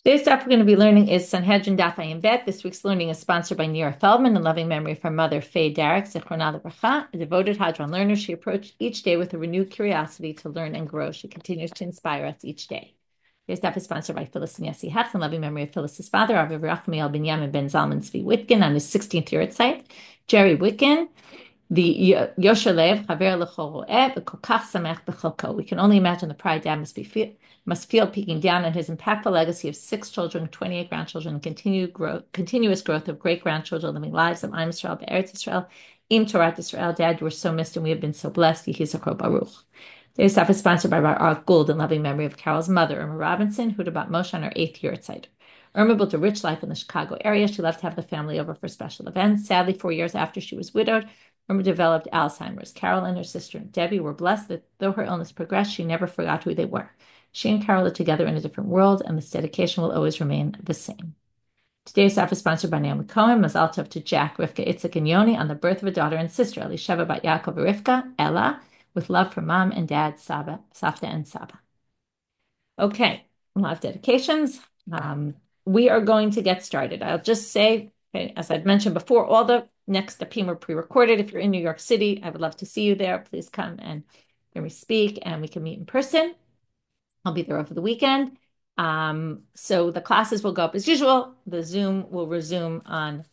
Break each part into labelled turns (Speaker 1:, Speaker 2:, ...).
Speaker 1: Today's stuff we're going to be learning is Sanhedrin Daf Ayin Bet. This week's learning is sponsored by Nira Feldman in loving memory of her mother, Faye Derrick, Zichrona Lebracha, a devoted Hadran learner. She approached each day with a renewed curiosity to learn and grow. She continues to inspire us each day. Today's stuff is sponsored by Phyllis and Yossi Hatz in loving memory of Phyllis's father, Rav Rachmiel Ben Yamin Ben Zalman Tzvi Witkin, on his 16th year at site. Jerry Witkin, the Yoshalev, Chaver L'chol Ro'eh, V'kol Kach Samech B'cholko. We can only imagine the pride Dad must feel peeking down on his impactful legacy of 6 children, 28 grandchildren, and continuous growth of great-grandchildren living lives of Am Yisrael, Be'eretz Yisrael, Im Torat Yisrael. Dad, you were so missed, and we have been so blessed. Yehi Zechro Baruch. Today's stuff is sponsored by Art Gould in loving memory of Carol's mother, Irma Robinson, who had about Moshe on her 8th year at site. Irma built a rich life in the Chicago area. She loved to have the family over for special events. Sadly, 4 years after she was widowed, Irma developed Alzheimer's. Carol and her sister Debbie were blessed that though her illness progressed, she never forgot who they were. She and Carol are together in a different world, and this dedication will always remain the same. Today's stuff is sponsored by Naomi Cohen. Mazal tov to Jack, Rivka, Itzik, and Yoni on the birth of a daughter and sister, Elisheva Bat Yaakov and Rivka, Ella, with love from mom and dad, Saba, Safta, and Saba. Okay, a lot of dedications. We are going to get started. I'll just say, okay, as I've mentioned before, all the next dapim are pre-recorded. If you're in New York City, I would love to see you there. Please come and hear me speak, and we can meet in person. I'll be there over the weekend. So the classes will go up as usual. The Zoom will resume on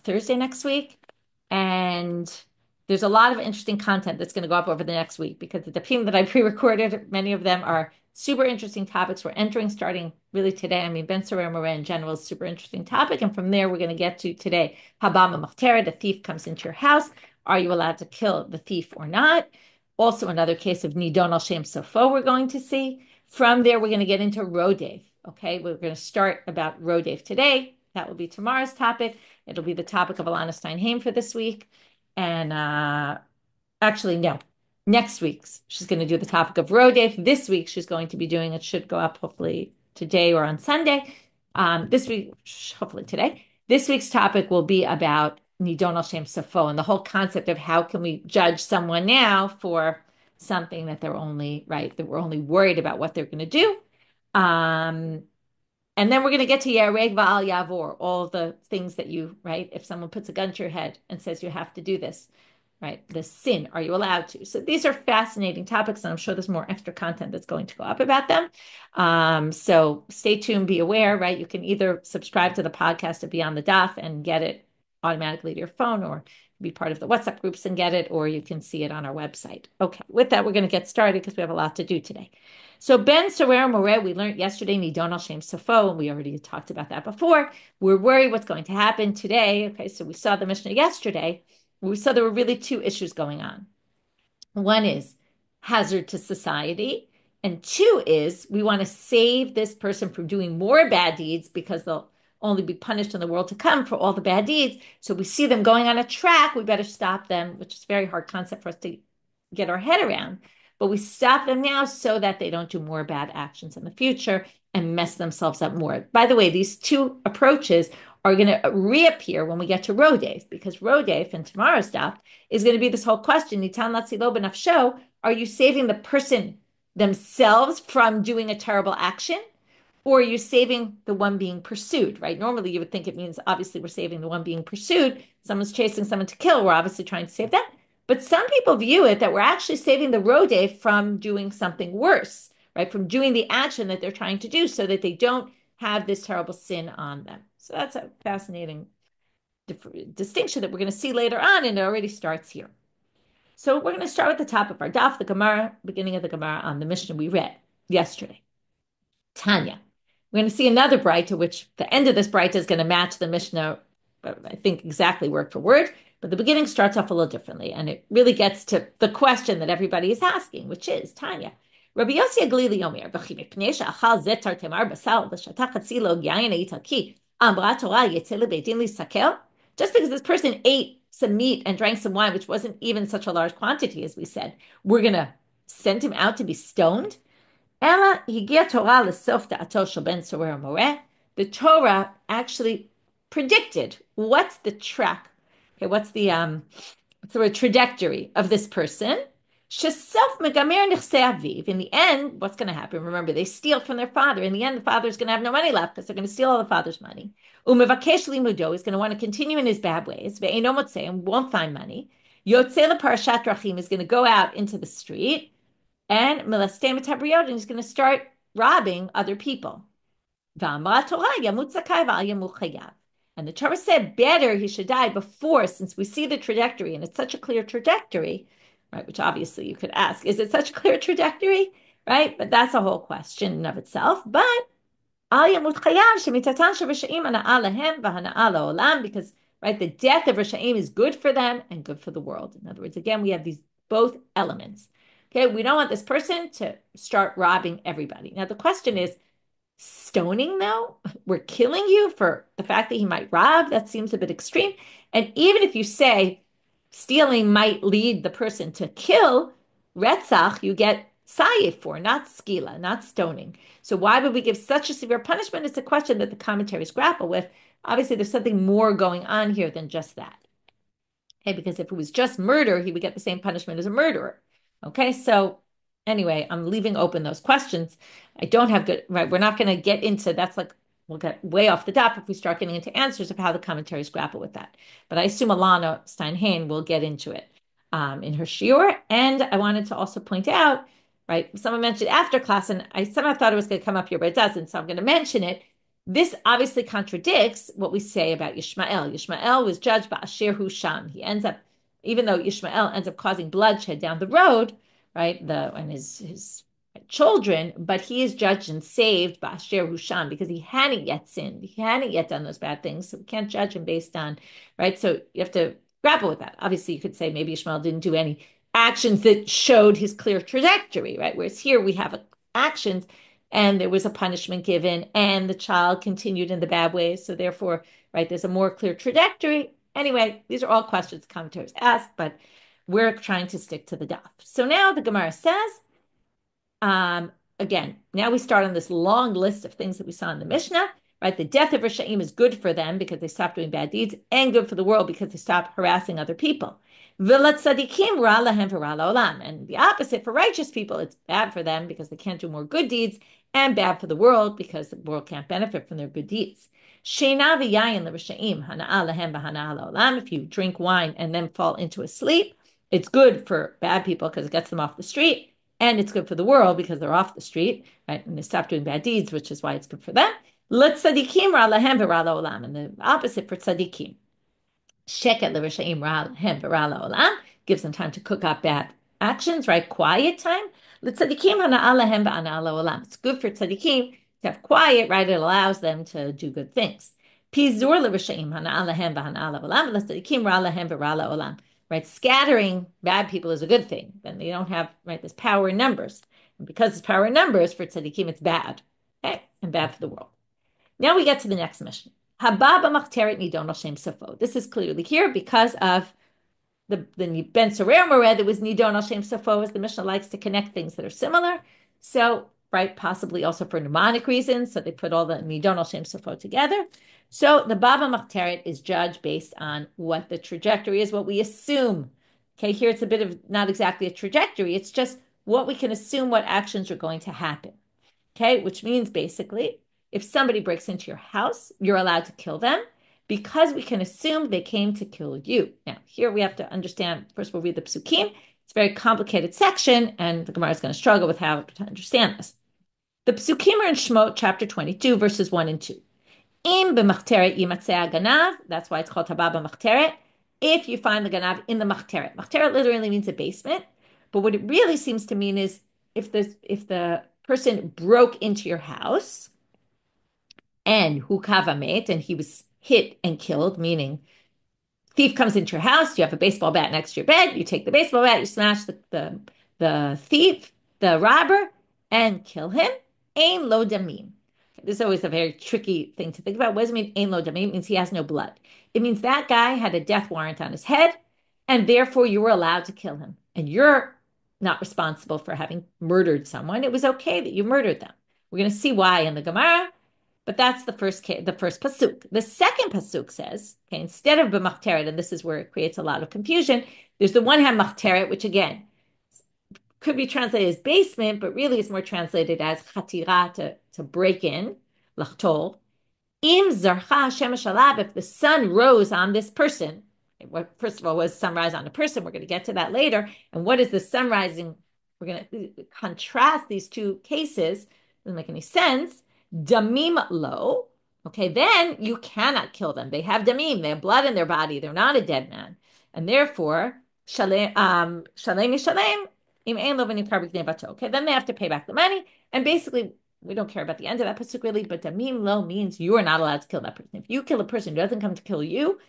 Speaker 1: Thursday next week. And there's a lot of interesting content that's going to go up over the next week because the dapim that I pre-recorded, many of them are super interesting topics. We're entering starting really today. I mean, Ben Sorer Moreh in general is a super interesting topic. And from there, we're going to get to today, Habama Machtera, the thief comes into your house. Are you allowed to kill the thief or not? Also, another case of Nidon al Shem Sofo we're going to see. From there, we're going to get into Rodev. Okay, we're going to start about Rodev today. That will be tomorrow's topic. It'll be the topic of Alana Stein-Haim for this week. And actually, no, next week's she's going to do the topic of Rodev. This week, she's going to be doing, it should go up hopefully today or on Sunday. This week, hopefully today. This week's topic will be about Nidon al Shem Sofo and the whole concept of how can we judge someone now for something that they're only, right, that we're only worried about what they're going to do. And then we're going to get to Yareg Va'al Yavor, all the things that you, right, if someone puts a gun to your head and says you have to do this, right, the sin, are you allowed to? So these are fascinating topics, and I'm sure there's more extra content that's going to go up about them. So stay tuned, be aware, right? You can either subscribe to the podcast at Beyond the Daf and get it automatically to your phone, or be part of the WhatsApp groups and get it, or you can see it on our website. Okay, with that, we're going to get started because we have a lot to do today. So Ben Sorer Moreh, we learned yesterday, Nidon al Shem Sofo, and we already talked about that before. We're worried what's going to happen today. Okay, so we saw the Mishna yesterday. We saw there were really 2 issues going on. One is hazard to society, and 2 is we want to save this person from doing more bad deeds because they'll only be punished in the world to come for all the bad deeds. So we see them going on a track, we better stop them, which is a very hard concept for us to get our head around. But we stop them now so that they don't do more bad actions in the future and mess themselves up more. By the way, these 2 approaches are going to reappear when we get to Rodev, because Rodev in tomorrow's stuff is going to be this whole question, Nitan Latzilo b'nafsho, are you saving the person themselves from doing a terrible action? Or are you saving the one being pursued, right? Normally, you would think it means, obviously, we're saving the one being pursued. Someone's chasing someone to kill. We're obviously trying to save that. But some people view it that we're actually saving the Rodev from doing something worse, right? From doing the action that they're trying to do so that they don't have this terrible sin on them. So that's a fascinating distinction that we're going to see later on, and it already starts here. So we're going to start with the top of our daf, the Gemara, beginning of the Gemara on the Mishna we read yesterday. Tanya. We're going to see another Braita, which the end of this Braita is going to match the Mishnah, I think exactly word for word, but the beginning starts off a little differently, and it really gets to the question that everybody is asking, which is, Tanya, Rabbi Yossi Aglili Yomer, V'chi mipnei she'achal zeh tartemar basal v'shata chatzi lo yayin italki, amra Torah yetze lebeitin lisakel? Just because this person ate some meat and drank some wine, which wasn't even such a large quantity, as we said, we're going to send him out to be stoned? Ella higia Torah lesof da'ato shel Ben Sorer Moreh. The Torah actually predicted what's the track, okay, what's the trajectory of this person, In the end, what's going to happen? Remember, they steal from their father. In the end, the father's going to have no money left because they're going to steal all the father's money. Umevakesh limudo is going to want to continue in his bad ways. Ve'eno motzeh and won't find money. Yotzei leparashat drachim is going to go out into the street and melastei metabriot and he's going to start robbing other people. V'amra Torah yamut zakai v'al yamut chayav. And the Torah said better he should die before, since we see the trajectory and it's such a clear trajectory, right? Which obviously you could ask, is it such a clear trajectory, right? But that's a whole question in of itself. But because right, the death of Rashaim is good for them and good for the world. In other words, again, we have these both elements. Okay, we don't want this person to start robbing everybody. Now the question is, stoning though? We're killing you for the fact that he might rob? That seems a bit extreme. And even if you say stealing might lead the person to kill, retzach, you get sayif for, not skila, not stoning. So why would we give such a severe punishment? It's a question that the commentaries grapple with. Obviously, there's something more going on here than just that. Okay, because if it was just murder, he would get the same punishment as a murderer. Okay, so anyway, I'm leaving open those questions. I don't have good, right? We're not going to get into that's like, we'll get way off the top if we start getting into answers of how the commentaries grapple with that. But I assume Alana Steinhain will get into it in her Shiur. And I wanted to also point out, right? Someone mentioned after class, and I somehow thought it was going to come up here, but it doesn't. So I'm going to mention it. This obviously contradicts what we say about Yishmael. Yishmael was judged by Asher Husham. He ends up, even though Yishmael ends up causing bloodshed down the road, right? And his children, but he is judged and saved by Asher Husham because he hadn't yet sinned. He hadn't yet done those bad things. So we can't judge him based on, right? So you have to grapple with that. Obviously, you could say maybe Ishmael didn't do any actions that showed his clear trajectory, right? Whereas here we have actions and there was a punishment given and the child continued in the bad ways. So therefore, right, there's a more clear trajectory. Anyway, these are all questions commentators ask, but we're trying to stick to the daf. So now the Gemara says, again, now we start on this long list of things that we saw in the Mishnah, right? The death of Rishaim is good for them because they stopped doing bad deeds and good for the world because they stopped harassing other people. And the opposite for righteous people, it's bad for them because they can't do more good deeds and bad for the world because the world can't benefit from their good deeds. If you drink wine and then fall into a sleep, it's good for bad people because it gets them off the street, and it's good for the world because they're off the street, right? And they stop doing bad deeds, which is why it's good for them. And the opposite for tzadikim. Sheket l'rishaim ra'alahem v'ra'la olam, gives them time to cook up bad actions, right? Quiet time. L'tzadikim hana'alahem v'ana'ala olam. It's good for tzadikim to have quiet, right? It allows them to do good things. Pizur l'rishaim hana'alahem v'hana'ala olam. L'tzadikim ra'alahem v'ra'la olam. Right? Scattering bad people is a good thing. Then they don't have, right, this power in numbers. And because it's power in numbers, for tzadikim, it's bad. Okay? And bad for the world. Now we get to the next mission. Hababa machteret nidon al shem safo. This is clearly here because of the Ben Sorer Mored. It was nidon al shem safo, as the Mishnah likes to connect things that are similar. So, right, possibly also for mnemonic reasons. So they put all the nidon al shem safo together. So the Baba Machteret is judged based on what the trajectory is, what we assume. Okay, here it's a bit of not exactly a trajectory. It's just what we can assume what actions are going to happen. Okay, which means basically, if somebody breaks into your house, you're allowed to kill them because we can assume they came to kill you. Now, here we have to understand, first we'll read the psukim. It's a very complicated section, and the Gemara is going to struggle with how to understand this. The psukim are in Shemot chapter 22, verses 1 and 2. Im b'machteret yimatzeh ganav, that's why it's called hababa machteret. If you find the ganav in the machteret. Machteret literally means a basement, but what it really seems to mean is if the person broke into your house, and hu kavamet, and he was hit and killed, meaning thief comes into your house, you have a baseball bat next to your bed, you take the baseball bat, you smash the thief, the robber, and kill him. Ein lo damim. This is always a very tricky thing to think about. What does it mean, ein lo damim? It means he has no blood. It means that guy had a death warrant on his head, and therefore you were allowed to kill him. And you're not responsible for having murdered someone. It was okay that you murdered them. We're going to see why in the Gemara. But that's the first pasuk. The second pasuk says, okay, instead of b'machteret, and this is where it creates a lot of confusion, there's the one hand machteret, which again, could be translated as basement, but really is more translated as chatira, to break in, lachtol. Im zarcha shemesh alav, if the sun rose on this person, first of all, was sunrise on a person? We're going to get to that later. And what is the sun rising? We're going to contrast these two cases. Doesn't make any sense. Damim lo. Okay, then you cannot kill them. They have damim. They have blood in their body. They're not a dead man. And therefore, shalem mishalem im ein lo v'nimkar b'knei bato. Okay, then they have to pay back the money. And basically, we don't care about the end of that pasuk really, but damim lo means you are not allowed to kill that person. If you kill a person who doesn't come to kill you,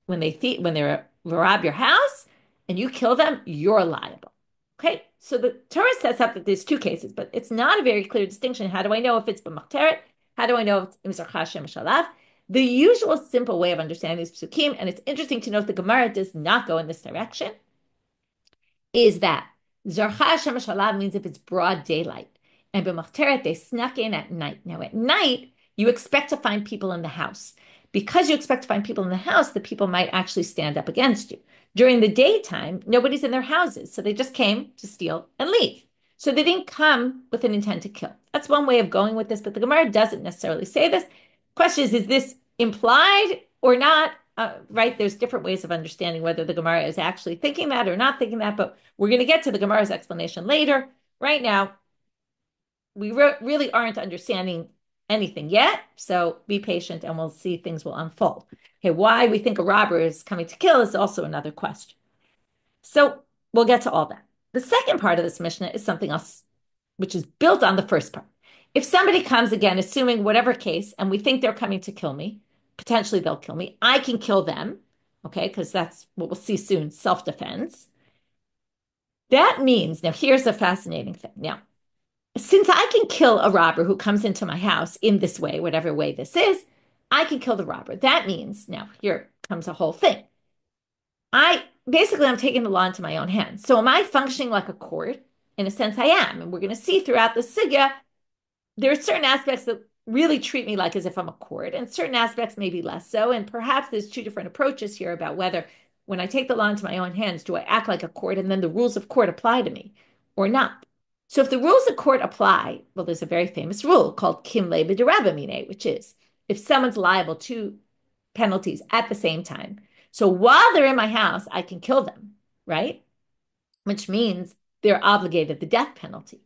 Speaker 1: when they rob your house and you kill them, you're liable. Okay, so the Torah sets up that there's two cases, but it's not a very clear distinction. How do I know if it's b'machteret? How do I know if it's imzarcha shemesh alav? The usual simple way of understanding these psukim, and it's interesting to note the Gemara does not go in this direction, is that zarcha shemesh alav means if it's broad daylight, and b'machteret they snuck in at night. Now at night you expect to find people in the house. Because you expect to find people in the house, the people might actually stand up against you. During the daytime, nobody's in their houses, so they just came to steal and leave. So they didn't come with an intent to kill. That's one way of going with this, but the Gemara doesn't necessarily say this. Question is this implied or not? Right? There's different ways of understanding whether the Gemara is actually thinking that or not thinking that, but we're going to get to the Gemara's explanation later. Right now, we really aren't understanding anything yet, so be patient and we'll see things will unfold. Okay, why we think a robber is coming to kill is also another question. So we'll get to all that. The second part of this Mishnah is something else, which is built on the first part. If somebody comes, again, assuming whatever case, and we think they're coming to kill me, potentially they'll kill me, I can kill them, okay, because that's what we'll see soon, self-defense. That means, now here's a fascinating thing. Now, since I can kill a robber who comes into my house in this way, whatever way this is, I can kill the robber. That means, now here comes a whole thing. I'm taking the law into my own hands. So am I functioning like a court? In a sense, I am. And we're going to see throughout the sugya, there are certain aspects that really treat me like as if I'm a court, and certain aspects maybe less so. And perhaps there's two different approaches here about whether when I take the law into my own hands, do I act like a court and then the rules of court apply to me or not? So if the rules of court apply, well, there's a very famous rule called kimle b'derabamine, which is if someone's liable to penalties at the same time. So while they're in my house, I can kill them, right? Which means they're obligated the death penalty,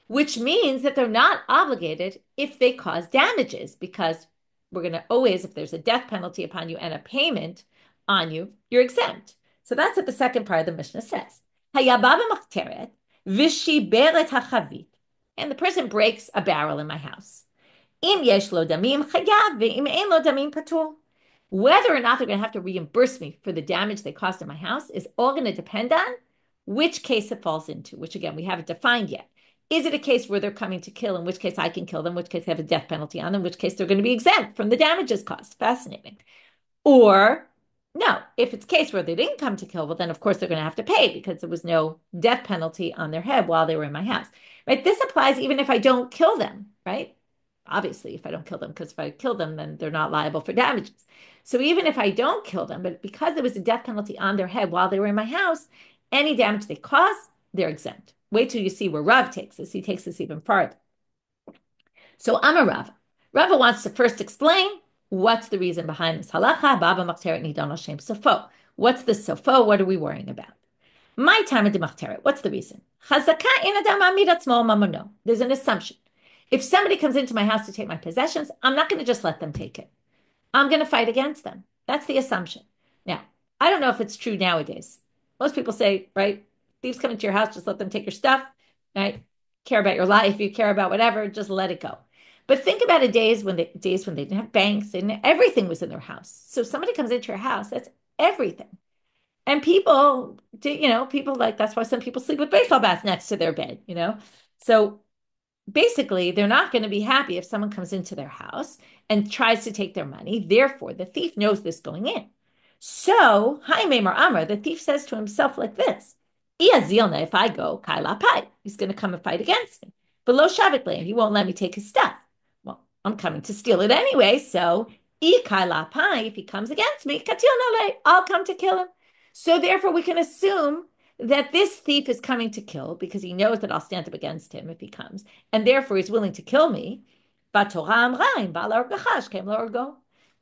Speaker 1: which means that they're not obligated if they cause damages, because we're going to always, if there's a death penalty upon you and a payment on you, you're exempt. So that's what the second part of the Mishnah says. Hayababa machteret. V'shiberet hachavit, and the person breaks a barrel in my house. Im yesh lo damim chayav, ve'im ein lo damim patur. Whether or not they're going to have to reimburse me for the damage they caused in my house is all going to depend on which case it falls into, which again, we haven't defined yet. Is it a case where they're coming to kill, in which case I can kill them, in which case they have a death penalty on them, in which case they're going to be exempt from the damages caused? Fascinating. Or no, if it's a case where they didn't come to kill, well, then of course they're going to have to pay because there was no death penalty on their head while they were in my house, right? This applies even if I don't kill them, right? Obviously, if I don't kill them, because if I kill them, then they're not liable for damages. So even if I don't kill them, but because there was a death penalty on their head while they were in my house, any damage they cause, they're exempt. Wait till you see where Rav takes this. He takes this even farther. So I'm a Rava. Rava wants to first explain what's the reason behind this halacha? Baba machteret nidon al shem sofo. What's the sofo? What are we worrying about? My time at the machteret. What's the reason? Chazaka in adam amid atzmo mamono. There's an assumption. If somebody comes into my house to take my possessions, I'm not going to just let them take it. I'm going to fight against them. That's the assumption. Now, I don't know if it's true nowadays. Most people say, right, thieves come into your house, just let them take your stuff, right? Care about your life, you care about whatever, just let it go. But think about days when they didn't have banks and everything was in their house. So somebody comes into your house, that's everything. And people, people like, that's why some people sleep with baseball bats next to their bed, So basically, they're not going to be happy if someone comes into their house and tries to take their money. Therefore, the thief knows this going in. So, Haimemar Amar, the thief says to himself like this, Zilna, if I go, Kaila Pai, he's going to come and fight against me. But Lo Shavik Lane, he won't let me take his stuff. Well, I'm coming to steal it anyway, so Kaila Pai, if he comes against me, Katil Nale, I'll come to kill him. So therefore, we can assume that this thief is coming to kill because he knows that I'll stand up against him if he comes, and therefore he's willing to kill me. Well,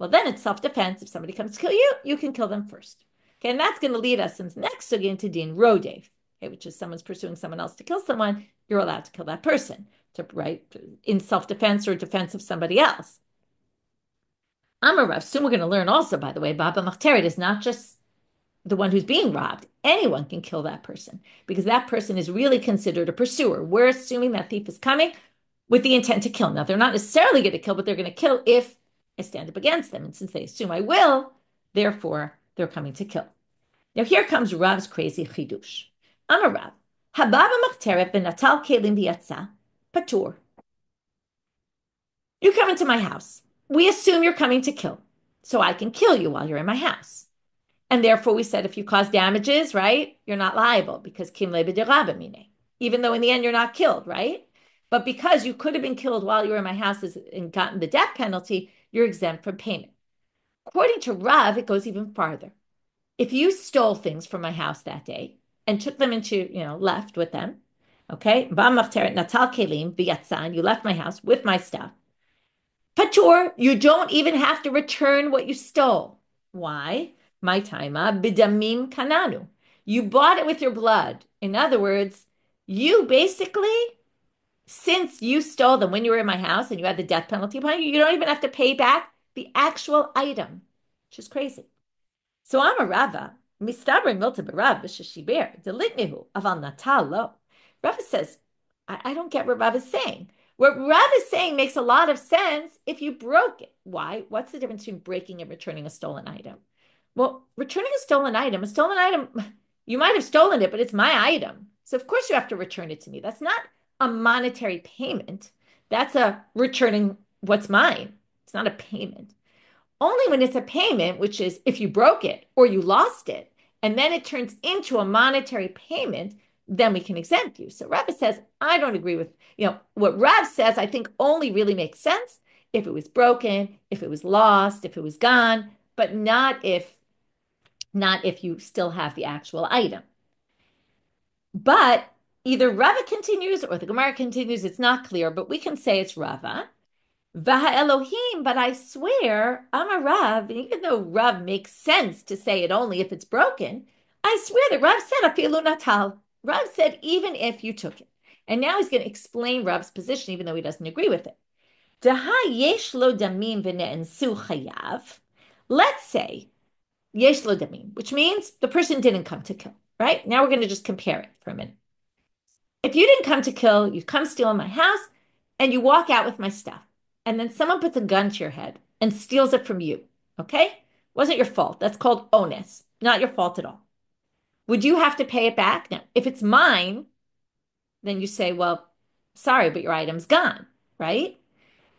Speaker 1: then it's self-defense. If somebody comes to kill you, you can kill them first. Okay, and that's going to lead us in the next sugya into din rodef, okay, which is someone's pursuing someone else to kill someone. You're allowed to kill that person, right, in self-defense or defense of somebody else. Amarav. Soon we're going to learn also, by the way, Baba Machteret is not just the one who's being robbed. Anyone can kill that person because that person is really considered a pursuer. We're assuming that thief is coming with the intent to kill. Now, they're not necessarily going to kill, but they're going to kill if I stand up against them. And since they assume I will, therefore, they're coming to kill. Now, here comes Rav's crazy chidush. Amar Rav, hababa machteret v'natal kelim v'yatza patur. You come into my house. We assume you're coming to kill, so I can kill you while you're in my house. And therefore, we said if you cause damages, right, you're not liable because kim lebedirabe, even though in the end you're not killed, right? But because you could have been killed while you were in my house and gotten the death penalty, you're exempt from payment. According to Rav, it goes even farther. If you stole things from my house that day and took them into, left with them, okay, natal kelim v'yatsan, you left my house with my stuff. Patur, you don't even have to return what you stole. Why? My taima bidamim kananu. You bought it with your blood. In other words, you basically, since you stole them when you were in my house and you had the death penalty upon you, you don't even have to pay back the actual item, which is crazy. So I'm a Rava, mistaber milta berav b'sheshiber delitnihu aval natal lo. Rava says, I don't get what Rava is saying. What Rav is saying makes a lot of sense if you broke it. Why? What's the difference between breaking and returning a stolen item? Well, returning a stolen item, you might have stolen it, but it's my item. So of course you have to return it to me. That's not a monetary payment. That's a returning what's mine. It's not a payment. Only when it's a payment, which is if you broke it or you lost it, and then it turns into a monetary payment, then we can exempt you. So Rava says, I don't agree with, what Rav says, I think only really makes sense if it was broken, if it was lost, if it was gone, but not if you still have the actual item. But either Rava continues or the Gemara continues, it's not clear, but we can say it's Rava. Vaha Elohim, but I swear, Amar Rav, even though Rav makes sense to say it only if it's broken, I swear that Rav said afilu natal. Rav said even if you took it. And now he's going to explain Rav's position, even though he doesn't agree with it. Daha yesh lo damim v'ne'ensu chayav. Let's say yesh lo damim, which means the person didn't come to kill, right? Now we're going to just compare it for a minute. If you didn't come to kill, you come steal in my house, and you walk out with my stuff. And then someone puts a gun to your head and steals it from you, okay? Wasn't your fault. That's called onus. Not your fault at all. Would you have to pay it back? Now, if it's mine, then you say, well, sorry, but your item's gone, right?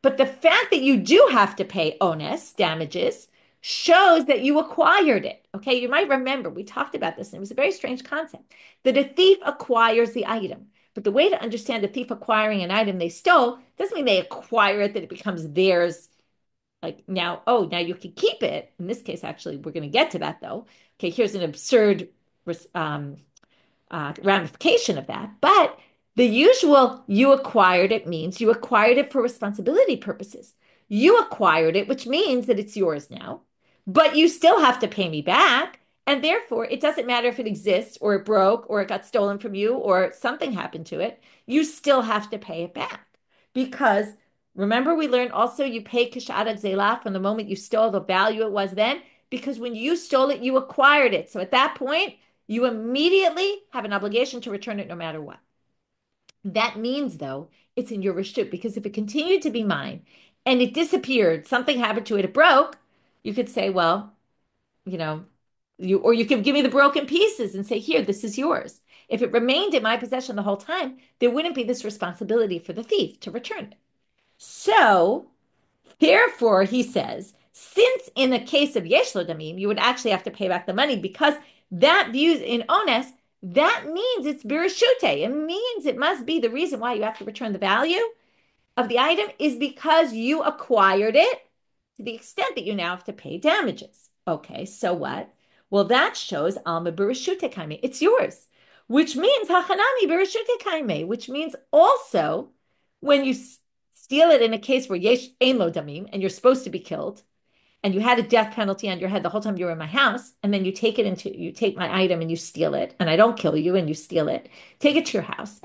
Speaker 1: But the fact that you do have to pay onus, damages, shows that you acquired it, okay? You might remember, we talked about this, and it was a very strange concept, that a thief acquires the item. But the way to understand a thief acquiring an item they stole doesn't mean they acquire it, that it becomes theirs. Like now you can keep it. In this case, actually, we're going to get to that though. Okay, here's an absurd ramification of that. But the usual you acquired it means you acquired it for responsibility purposes. You acquired it, which means that it's yours now, but you still have to pay me back. And therefore, it doesn't matter if it exists or it broke or it got stolen from you or something happened to it. You still have to pay it back. Because remember, we learned also you pay kishadat zelah from the moment you stole the value it was then. Because when you stole it, you acquired it. So at that point, you immediately have an obligation to return it no matter what. That means, though, it's in your reshut. Because if it continued to be mine and it disappeared, something happened to it, it broke, you could say, well, you can give me the broken pieces and say, here, this is yours. If it remained in my possession the whole time, there wouldn't be this responsibility for the thief to return it. So, therefore, he says, since in the case of yesh lo damim, you would actually have to pay back the money because that views in ones, that means it's birashute. It means it must be the reason why you have to return the value of the item is because you acquired it to the extent that you now have to pay damages. Okay, so what? Well, that shows alma birashute kaimi. It's yours. which means hachanami bereshute kaime, which means also when you steal it in a case where yesh ein lo damim and you're supposed to be killed, and you had a death penalty on your head the whole time you were in my house, and then you take my item and you steal it, and I don't kill you and you steal it, take it to your house.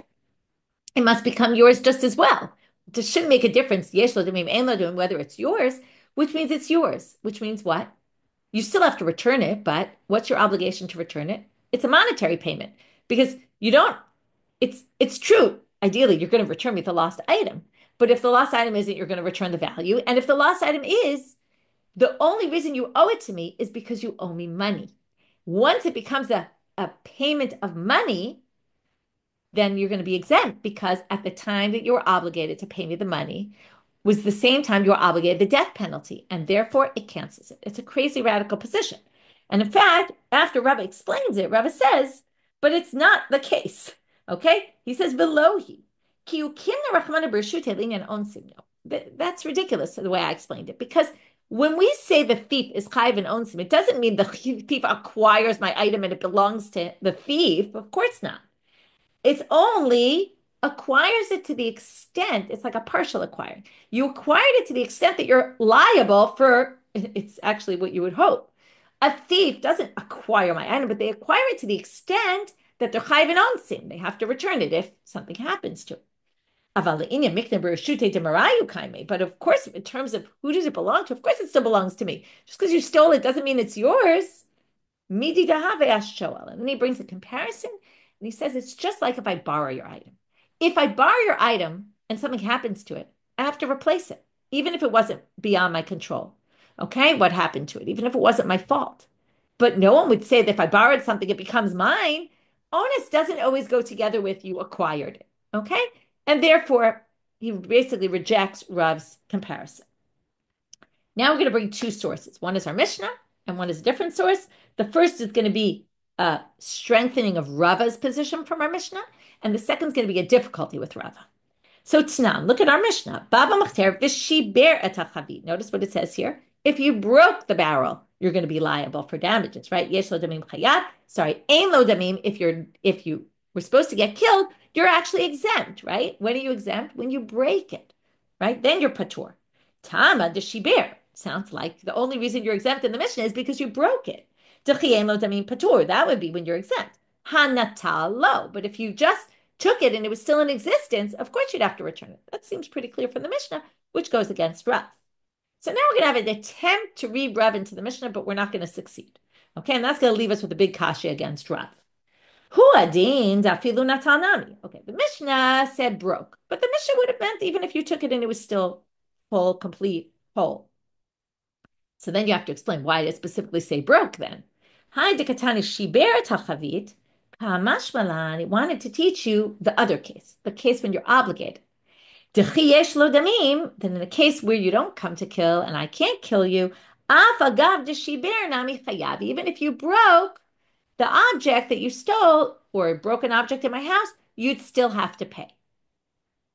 Speaker 1: It must become yours just as well. It shouldn't make a difference, yesh lo damim, ein lo damim, whether it's yours, which means it's yours, which means what? You still have to return it, but what's your obligation to return it? It's a monetary payment because you don't, it's true. Ideally, you're going to return me the lost item. But if the lost item isn't, you're going to return the value. And if the lost item is, the only reason you owe it to me is because you owe me money. Once it becomes a payment of money, then you're going to be exempt because at the time that you were obligated to pay me the money was the same time you were obligated the death penalty, and therefore it cancels it. It's a crazy radical position. And in fact, after Rava explains it, Rava says, but it's not the case. Okay? He says, Velohi. That's ridiculous the way I explained it. Because when we say the thief is chayiv and owns him, it doesn't mean the thief acquires my item and it belongs to the thief. Of course not. It's only acquires it to the extent, it's like a partial acquiring. You acquired it to the extent that you're liable for, it's actually what you would hope. A thief doesn't acquire my item, but they acquire it to the extent that they're chayiv and onsim. They have to return it if something happens to it. But of course, in terms of who does it belong to, of course it still belongs to me. Just because you stole it doesn't mean it's yours. And then he brings a comparison, and he says it's just like if I borrow your item. If I borrow your item and something happens to it, I have to replace it, even if it wasn't beyond my control. Okay, what happened to it, even if it wasn't my fault. But no one would say that if I borrowed something, it becomes mine. Onus doesn't always go together with you acquired it. Okay, and therefore he basically rejects Rav's comparison. Now we're going to bring two sources. One is our Mishnah, and one is a different source. The first is going to be a strengthening of Rava's position from our Mishnah, and the second is going to be a difficulty with Rava. So Tnan, look at our Mishnah. Baba Machter v'shiber et hachavit. Notice what it says here. If you broke the barrel, you're going to be liable for damages, right? Yesh lo damim chayat. Sorry, ein lo damim. If you were supposed to get killed, you're actually exempt, right? When are you exempt? When you break it, right? Then you're patur. Tama de shiber. Sounds like the only reason you're exempt in the Mishnah is because you broke it. Dechi ein lo damim patur. That would be when you're exempt. Hanatal lo. But if you just took it and it was still in existence, of course you'd have to return it. That seems pretty clear from the Mishnah, which goes against Rav. So now we're going to have an attempt to read Rav into the Mishnah, but we're not going to succeed. Okay, and that's going to leave us with a big kasha against Rav. Hu adin dafilu natanami. Okay, the Mishnah said broke, but the Mishnah would have meant even if you took it and it was still whole, complete, whole. So then you have to explain why did it specifically say broke then. Hi dekatani shiber tachavit. Kamashmalan, it wanted to teach you the other case, the case when you're obligated. Dechiyesh lo damim, then in the case where you don't come to kill and I can't kill you, af agav deshiber nami chayav. Even if you broke the object that you stole or broke an object in my house, you'd still have to pay.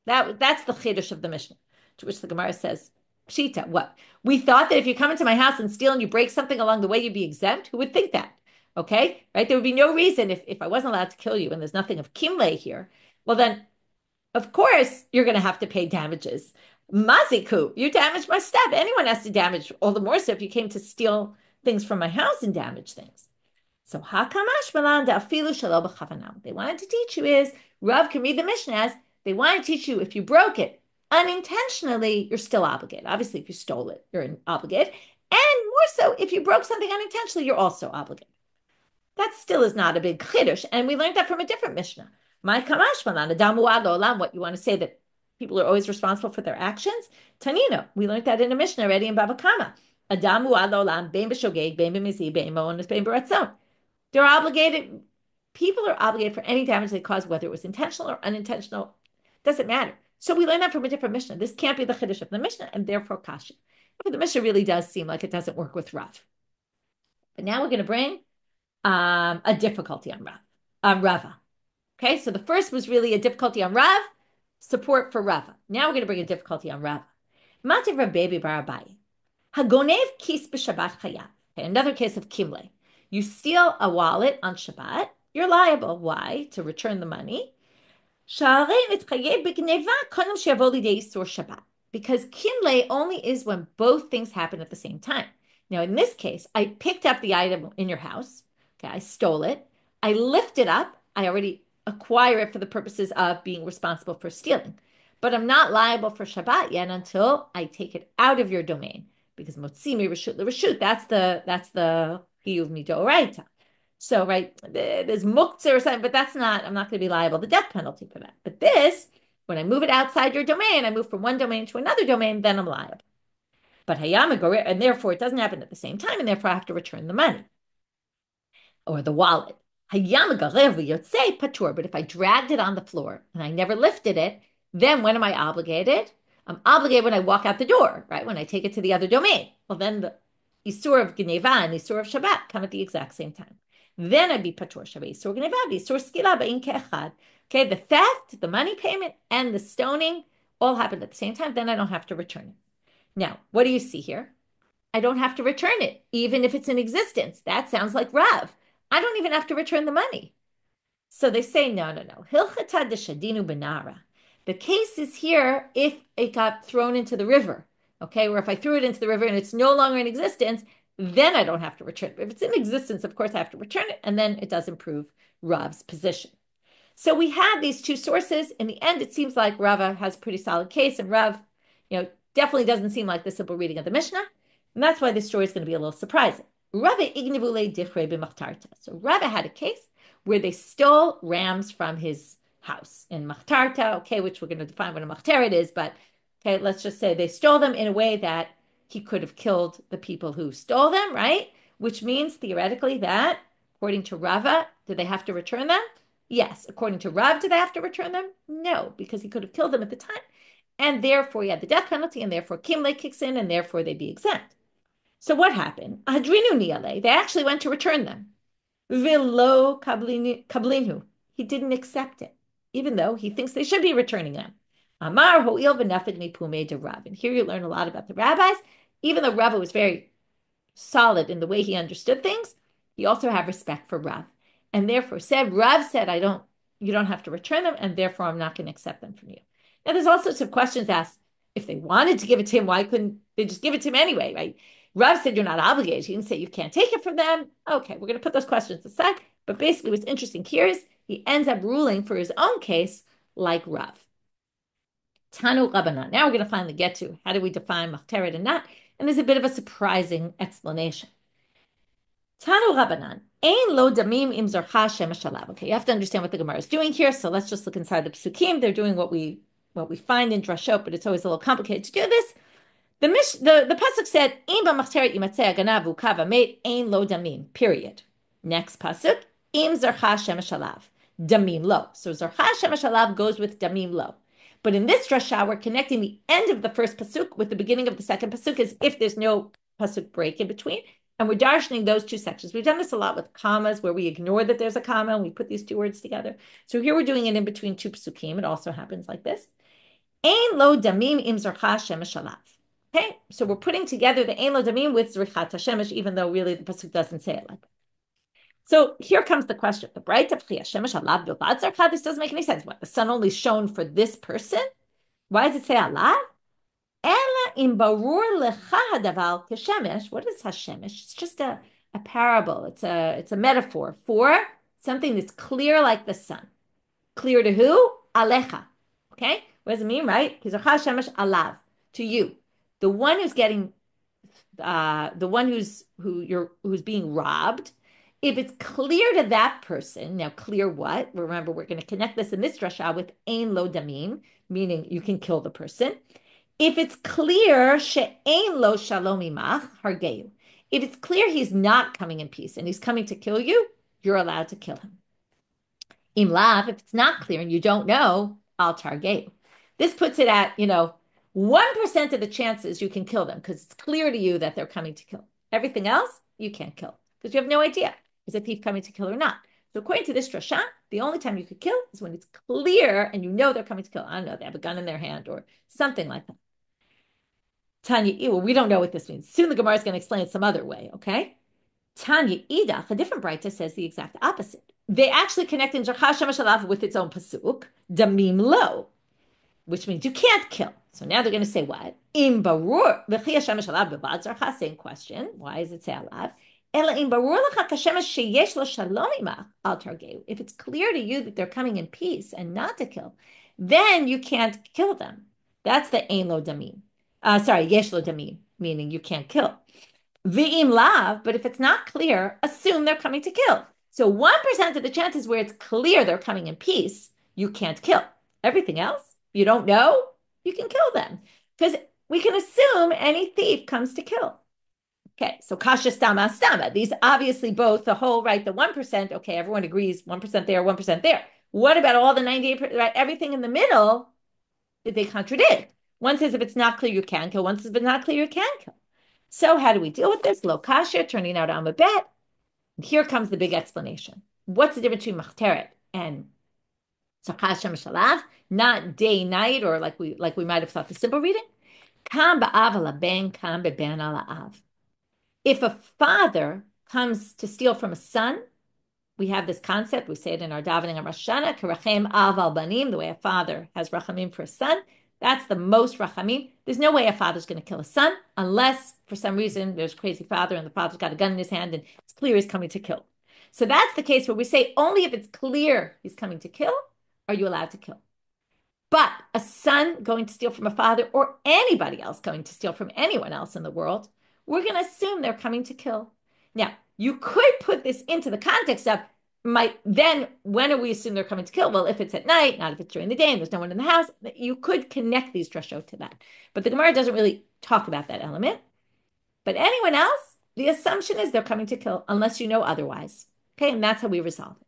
Speaker 1: That's the chiddush of the Mishnah, to which the Gemara says, Pshita, what? We thought that if you come into my house and steal and you break something along the way, you'd be exempt. Who would think that? Okay, right? There would be no reason if I wasn't allowed to kill you and there's nothing of kimle here. Well, then, of course, you're going to have to pay damages. Maziku, you damaged my stuff. Anyone has to damage, all the more so if you came to steal things from my house and damage things. So, hakamash malan da'afilu shelo b'chavanam. They wanted to teach you is, Rav can read the Mishnah as, they want to teach you if you broke it unintentionally, you're still obligated. Obviously, if you stole it, you're obligated. And more so, if you broke something unintentionally, you're also obligated. That still is not a big chiddush, and we learned that from a different Mishnah. My kamash malan adamu ad olam. What you want to say that people are always responsible for their actions? Tanino, we learned that in a Mishnah already in Bava Kama. Adamu ad olam bein b'shogeg bein b'mizi bein ma'onis bein b'ratzon. They're obligated. People are obligated for any damage they cause, whether it was intentional or unintentional. Doesn't matter. So we learned that from a different Mishnah. This can't be the chiddush of the Mishnah, and therefore kasha. But the Mishnah really does seem like it doesn't work with Rav. But now we're going to bring a difficulty on Rava. Okay, so the first was really a difficulty on Rav, support for Rava. Now we're going to bring a difficulty on Rava. Mativ Rabbebi Barabai. Hagonev kis b'Shabbat chayav. Okay, another case of kimle. You steal a wallet on Shabbat, you're liable. Why? To return the money. Because kinley only is when both things happen at the same time. Now, in this case, I picked up the item in your house. Okay, I stole it. I lift it up. I already acquire it for the purposes of being responsible for stealing. But I'm not liable for Shabbat yet until I take it out of your domain. Because motzimi reshut l'reshut, that's the chiyuv midoraita. So, right, there's muktzah or something, but I'm not going to be liable the death penalty for that. But this, when I move it outside your domain, I move from one domain to another domain, then I'm liable. But hayamagorer, and therefore it doesn't happen at the same time, and therefore I have to return the money or the wallet. Hayamagorer patur, but if I dragged it on the floor and I never lifted it, then when am I obligated? I'm obligated when I walk out the door, right? When I take it to the other domain. Well, then the Isur of Geneva and Isur of Shabbat come at the exact same time. Then I'd be patur Shabbat, Isur Geneva, Isur Skila, Ba'in Ke'echad. Okay, the theft, the money payment, and the stoning all happened at the same time. Then I don't have to return it. Now, what do you see here? I don't have to return it, even if it's in existence. That sounds like Rav. I don't even have to return the money. So they say, no. Hilchata deshadinu benara. The case is here if it got thrown into the river, okay? Or if I threw it into the river and it's no longer in existence, then I don't have to return it. If it's in existence, of course, I have to return it, and then it does improve Rav's position. So we had these two sources. In the end, it seems like Rava has a pretty solid case, and Rav, definitely doesn't seem like the simple reading of the Mishnah, and that's why this story is going to be a little surprising. Rava ignivule dichre b'machtarta. So Rava had a case where they stole rams from his house in machtarta, okay, which we're going to define what a machteret is, but okay, let's just say they stole them in a way that he could have killed the people who stole them, right? Which means theoretically that, according to Rava, do they have to return them? Yes. According to Rav, do they have to return them? No, because he could have killed them at the time, and therefore he had the death penalty, and therefore Kimle kicks in, and therefore they'd be exempt. So what happened? Hadrinu niale, they actually went to return them. Vilo kablinu, he didn't accept it, even though he thinks they should be returning them. Amar ho'il v'nafid mipume de Rav. And here you learn a lot about the rabbis. Even though Rava was very solid in the way he understood things, he also had respect for Rav. And therefore Rav said, you don't have to return them, and therefore I'm not going to accept them from you. Now there's also some questions asked. If they wanted to give it to him, why couldn't they just give it to him anyway, right? Rav said you're not obligated. He didn't say you can't take it from them. Okay, we're going to put those questions aside. But basically what's interesting here is he ends up ruling for his own case like Rav. Tanu Rabbanit. Now we're going to finally get to how do we define machteret and not. And there's a bit of a surprising explanation. Tanu Rabbanit. Ein lo damim im zorcha shemesh alav. Okay, you have to understand what the Gemara is doing here. So let's just look inside the psukim. They're doing what we find in drashot, but it's always a little complicated to do this. The pasuk said, "Im b'machteret yimatzeh aganav u'kav amet ein lo damim." Period. Next pasuk, "Im zarcha shemesh alav damim lo." So zarcha shemesh alav goes with damim lo. But in this drasha, we're connecting the end of the first pasuk with the beginning of the second pasuk, as if there's no pasuk break in between, and we're darshaning those two sections. We've done this a lot with commas, where we ignore that there's a comma and we put these two words together. So here we're doing it in between two pasukim. It also happens like this. Ein lo damim im zarcha shemesh alav. Okay, so we're putting together the Ein Lo Damim with Zrichat HaShemesh, even though really the pasuk doesn't say it like that. So here comes the question: the bright of Shemesh Alav Bilvad Zarcha. This doesn't make any sense. What, the sun only shone for this person? Why does it say Alav? Ela im barur lecha hadavar keshemesh. What is Hashemesh? It's just a parable. It's a metaphor for something that's clear like the sun. Clear to who? Alecha. Okay, what does it mean, right? Kizarcha Shemesh Alav, to you. The one who's getting, the one who's being robbed, if it's clear to that person, now clear what? Remember, we're going to connect this in this drasha with ein lo damim, meaning you can kill the person. If it's clear she'ein lo shalom imach hargeu, if it's clear he's not coming in peace and he's coming to kill you, you're allowed to kill him. Im lav, if it's not clear and you don't know, al targeu. This puts it at 1% of the chances you can kill them because it's clear to you that they're coming to kill. Everything else, you can't kill because you have no idea is a thief coming to kill or not. So according to this drasha, the only time you could kill is when it's clear and you know they're coming to kill. I don't know, they have a gun in their hand or something like that. Tanya, well, we don't know what this means. Soon the Gemara is going to explain it some other way, okay? Tanya Idach, a different Braita, says the exact opposite. they actually connect in Shalav with its own pasuk, damim lo, which means you can't kill. So now they're going to say what? Im barur same question. Why does it say alav? If it's clear to you that they're coming in peace and not to kill, then you can't kill them. That's the ein lo damim. Yesh lo damim, meaning you can't kill. V'im lav, but if it's not clear, assume they're coming to kill. So 1% of the chances where it's clear they're coming in peace, you can't kill. Everything else, you don't know, you can kill them. Because we can assume any thief comes to kill. Okay, so kasha stama stama. These obviously both, the whole, right, the 1%, okay, everyone agrees, 1% there, 1% there. What about all the 98%, right, everything in the middle, they contradict. One says if it's not clear, you can kill. One says if it's not clear, you can kill. So how do we deal with this? Lo kasha, turning out I'm a bet. Here comes the big explanation. What's the difference between machteret and Sakasha Shalav, not day, night, or like we might have thought the simple reading? Kam ba'av ala ben, kam be'ben ala av. If a father comes to steal from a son, we have this concept, we say it in our davening on Rosh Hashanah, karachem av al banim, the way a father has rachamim for a son. That's the most rachamim. There's no way a father's going to kill a son unless, for some reason, there's a crazy father and the father's got a gun in his hand and it's clear he's coming to kill. So that's the case where we say only if it's clear he's coming to kill are you allowed to kill. But a son going to steal from a father or anybody else going to steal from anyone else in the world, we're going to assume they're coming to kill. Now, you could put this into the context of, then when do we assume they're coming to kill? Well, if it's at night, not if it's during the day and there's no one in the house, you could connect these drashot to that. But the Gemara doesn't really talk about that element. But anyone else, the assumption is they're coming to kill unless you know otherwise. Okay, and that's how we resolve it.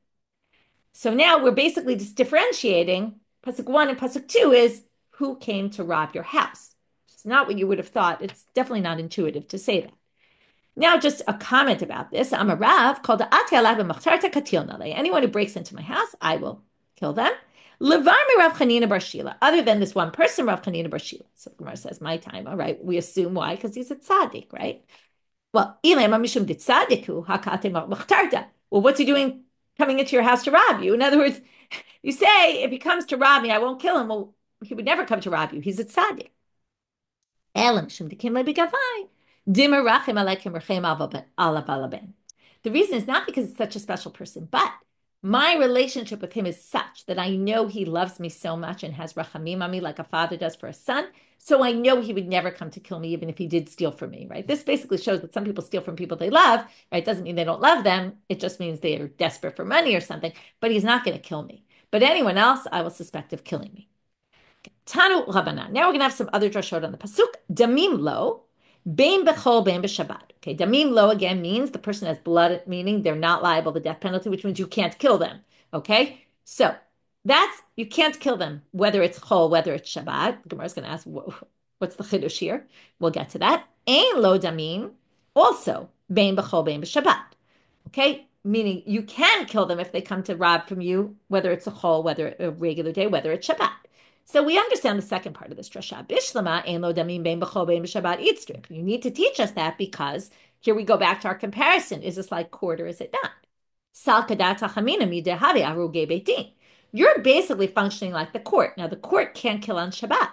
Speaker 1: So now we're basically just differentiating. Pasuk 1 and Pasuk 2 is who came to rob your house. It's not what you would have thought. It's definitely not intuitive to say that. Now, just a comment about this. I'm a Rav called anyone who breaks into my house, I will kill them. Other than this one person, Rav Chanina bar Shila. So Gemara says, my time, all right. We assume why? Because he's a tzaddik, right? Well, what's he doing coming into your house to rob you? In other words, you say, if he comes to rob me, I won't kill him. Well, he would never come to rob you. He's a tzaddik. The reason is not because it's such a special person, but my relationship with him is such that I know he loves me so much and has rachamim on me like a father does for a son. So I know he would never come to kill me, even if he did steal from me, right? This basically shows that some people steal from people they love, right? It doesn't mean they don't love them. It just means they are desperate for money or something, but he's not going to kill me. But anyone else, I will suspect of killing me. Tanu Rabbanit. Now we're going to have some other drashot on the pasuk. Damim lo, bein bechol, bein b'shabbat. Okay, damim lo again means the person has blood, meaning they're not liable to the death penalty, which means you can't kill them. Okay, so that's, you can't kill them, whether it's chol, whether it's Shabbat. Gemara is going to ask, what's the chidush here? We'll get to that. Ein lo damim, also bein bechol, bein b'shabbat. Okay, meaning you can kill them if they come to rob from you, whether it's a chol, whether a regular day, whether it's Shabbat. So we understand the second part of this drasha. Bishlama ein lo damim bein b'chol bein b'shabbat itzrik. You need to teach us that because here we go back to our comparison. Is this like court or is it not? Sal kadat hachamina midehave aruge beitin. You're basically functioning like the court. Now the court can't kill on Shabbat.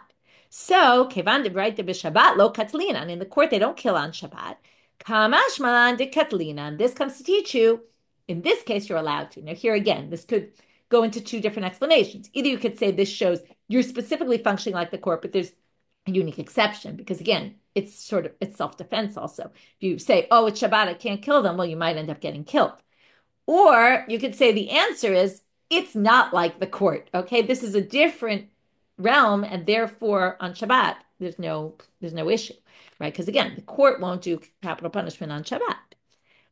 Speaker 1: So kevan right the b'shabbat lo katlina. And in the court they don't kill on Shabbat. Kamash malan de katlina. And this comes to teach you. In this case, you're allowed to. Now here again, this could go into two different explanations. Either you could say this shows you're specifically functioning like the court, but there's a unique exception because again, it's self-defense also. If you say, oh, it's Shabbat, I can't kill them, well, you might end up getting killed. Or you could say the answer is it's not like the court. Okay, this is a different realm, and therefore on Shabbat there's no issue, right? Because again, the court won't do capital punishment on Shabbat.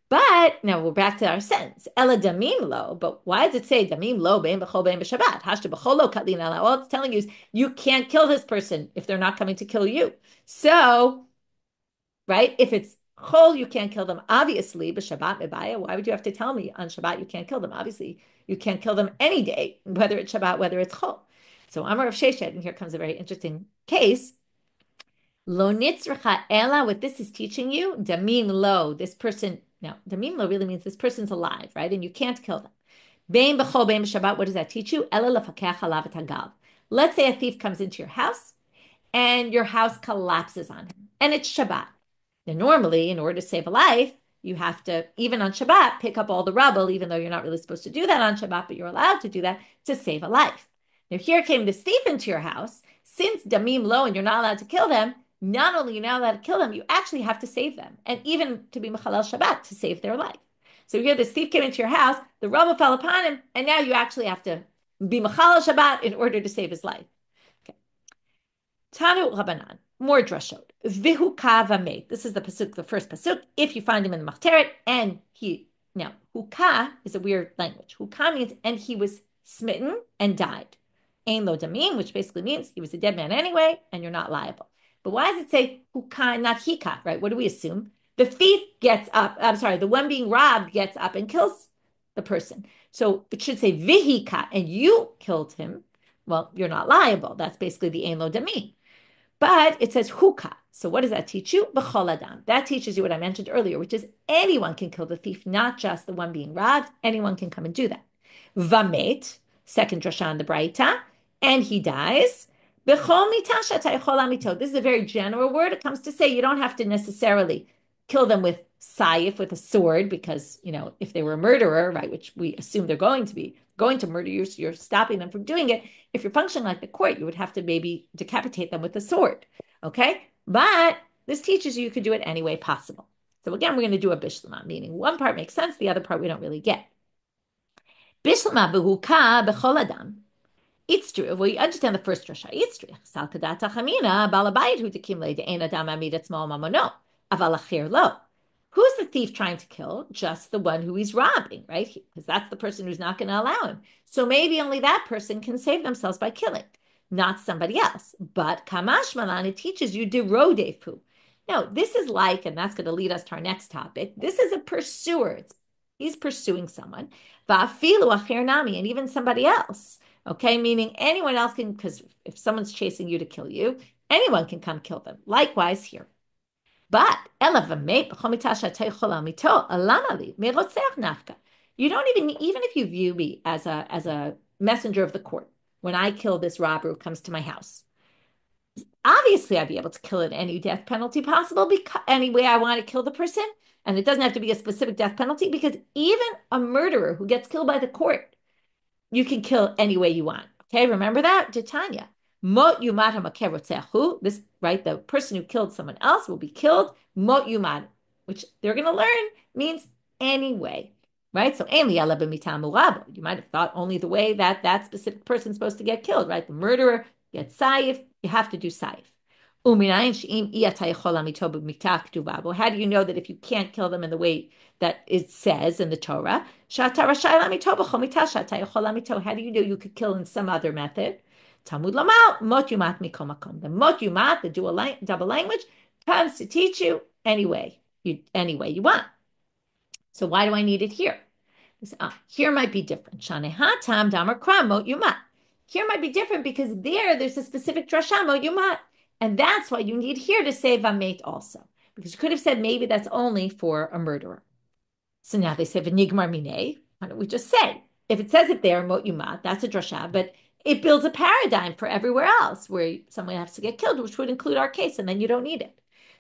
Speaker 1: But now we're back to our sentence. Ela damim lo. But why does it say damim lo bein b'chol bein b'shabbat? Hashta b'chol lo katlin ala. All it's telling you is you can't kill this person if they're not coming to kill you. So, right? If it's chol, you can't kill them. Obviously, b'shabbat mebaya. Why would you have to tell me on Shabbat you can't kill them? Obviously, you can't kill them any day, whether it's Shabbat, whether it's chol. So Amar of Sheshet, and here comes a very interesting case. Lo nitzracha ela. What this is teaching you, damim lo. This person. Now, damim lo really means this person's alive, right? And you can't kill them. Bein b'chol, bein b'shabbat, what does that teach you? Ela lefakech alav et hagav. Let's say a thief comes into your house and your house collapses on him, and it's Shabbat. Now, normally, in order to save a life, you have to, even on Shabbat, pick up all the rubble, even though you're not really supposed to do that on Shabbat, but you're allowed to do that to save a life. Now, here came this thief into your house. Since damim lo, and you're not allowed to kill them, not only you're not allowed to kill them, you actually have to save them, and even to be mechalel Shabbat, to save their life. So here, this thief came into your house, the rubble fell upon him, and now you actually have to be mechalel Shabbat in order to save his life. Tanu Rabbanan, more drashot. Vihu kavameit. This is the pasuk, the first pasuk. If you find him in the machteret, and he now huka is a weird language. Huka means and he was smitten and died. Ein lo damim, which basically means he was a dead man anyway, and you're not liable. But why does it say huka, not hika? Right? What do we assume? The thief gets up. I'm sorry, the one being robbed gets up and kills the person. So it should say vihika, and you killed him. Well, you're not liable. That's basically the ein lo damim. But it says huka. So what does that teach you? B'chol adam. That teaches you what I mentioned earlier, which is anyone can kill the thief, not just the one being robbed. Anyone can come and do that. Vamet, second drasha in the Braita, and he dies. B'chol mitasha taychol amito. This is a very general word. It comes to say you don't have to necessarily kill them with sayif, with a sword, because, if they were a murderer, right, which we assume they're going to murder you, so you're stopping them from doing it. If you're functioning like the court, you would have to maybe decapitate them with a sword, okay? But this teaches you could do it any way possible. So again, we're going to do a bishlama, meaning one part makes sense, the other part we don't really get. Bishlama behuka bechol adam. It's true. Well, you understand the first drasha. It's true. Sal kadat chamina balabayit hu tekim le de'en adam amid etzmo mamono aval acher lo. Who's the thief trying to kill? Just the one who he's robbing, right? Because that's the person who's not going to allow him. So maybe only that person can save themselves by killing, not somebody else. But Kamash Malan, it teaches you derodefu. Now, this is like, and that's going to lead us to our next topic, this is a pursuer. He's pursuing someone. Va'afilu acher nami, and even somebody else. Okay, meaning anyone else can, because if someone's chasing you to kill you, anyone can come kill them. Likewise here. But you don't even if you view me as a messenger of the court, when I kill this robber who comes to my house, obviously I'd be able to kill it any death penalty possible, because any way I want to kill the person, and it doesn't have to be a specific death penalty, because even a murderer who gets killed by the court, you can kill any way you want. Okay, remember that, Titania. Mot yumad hamakerotzehu. This, right, the person who killed someone else will be killed. Mot yumad, which they're going to learn means anyway, right? So you might have thought only the way that specific person's supposed to get killed, right? The murderer gets saif. You have to do saif. How do you know that if you can't kill them in the way that it says in the Torah? How do you know you could kill in some other method? Talmud lamal, mot yumat mikol makom. The mot yumat, the double language, comes to teach you any way you want. So why do I need it here? Here might be different. Shanehatam damar kram mot yumat. Here might be different because there's a specific drasha mot yumat, and that's why you need here to say vamet also, because you could have said maybe that's only for a murderer. So now they say v'nigmar minei. Why don't we just say if it says it there mot yumat, that's a drasha, but it builds a paradigm for everywhere else where someone has to get killed, which would include our case, and then you don't need it.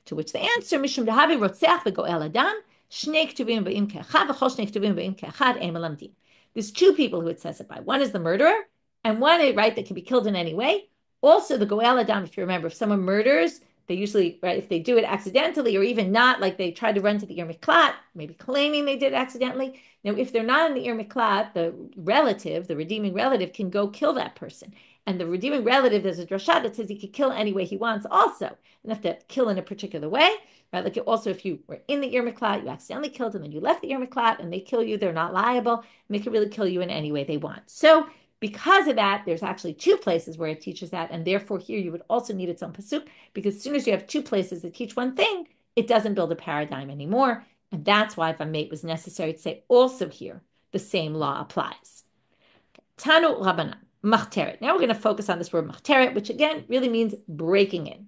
Speaker 1: To which the answer, Mishum dehavi rotzeach v'goel adam, shnei ktuvim v'im ke'echad, v'chol shnei ktuvim v'im ke'echad, ein melamdim. There's two people who it says it by. One is the murderer, and one, right, that can be killed in any way. Also, the goel adam, if you remember, if someone murders, they usually, right, if they do it accidentally or even not, like they try to run to the Ir Miklat, maybe claiming they did it accidentally. Now, if they're not in the Ir Miklat, the relative, the redeeming relative, can go kill that person. And the redeeming relative, there's a drasha that says he could kill any way he wants also. You don't have to kill in a particular way, right? Like also, if you were in the Ir Miklat, you accidentally killed them and you left the Ir Miklat and they kill you, they're not liable. And they can really kill you in any way they want. So because of that, there's actually two places where it teaches that, and therefore here you would also need its own pasuk, because as soon as you have two places that teach one thing, it doesn't build a paradigm anymore, and that's why vamet was necessary to say also here the same law applies. Tanu Rabbanan, machteret. Now we're going to focus on this word machteret, which again really means breaking in.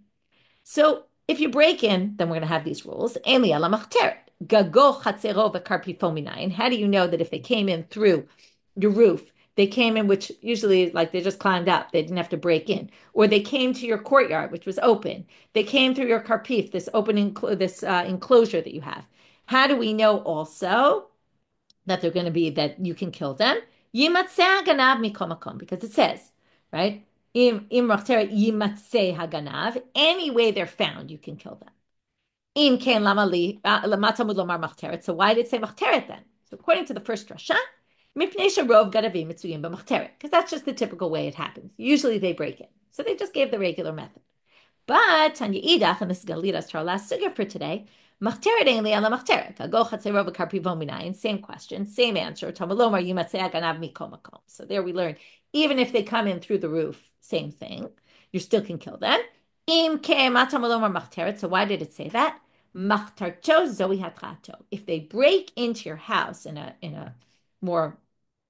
Speaker 1: So if you break in, then we're going to have these rules. Eli ala machteret. Gago chatzero v'karpifo minayin. How do you know that if they came in through your roof. They came in, which usually like they just climbed up. They didn't have to break in. Or they came to your courtyard, which was open. They came through your karpif, this this enclosure that you have. How do we know also that they're going to be that you can kill them? Yimatzeh haganav mikol makom, because it says, right? Im yimatzeh haganav. Any way they're found, you can kill them. Im ken lama li lama tamud lomar machteret. So why did it say machteret then? So according to the first drasha, mipnei sharov gadavim mitzuyim b'machteret, because that's just the typical way it happens. Usually they break in, so they just gave the regular method. But Tanya Idach, and this is going to lead us to our last sugya for today. Machteret ain't li'ala machteret. Go chatzerov karpivon minayin. Same question, same answer. Tamalomar yimatzeh ganav mikol makom. So there we learn, even if they come in through the roof, same thing. You still can kill them. Im ke'ematamolomar machteret. So why did it say that? Machtarto zoe hatrato. If they break into your house in a more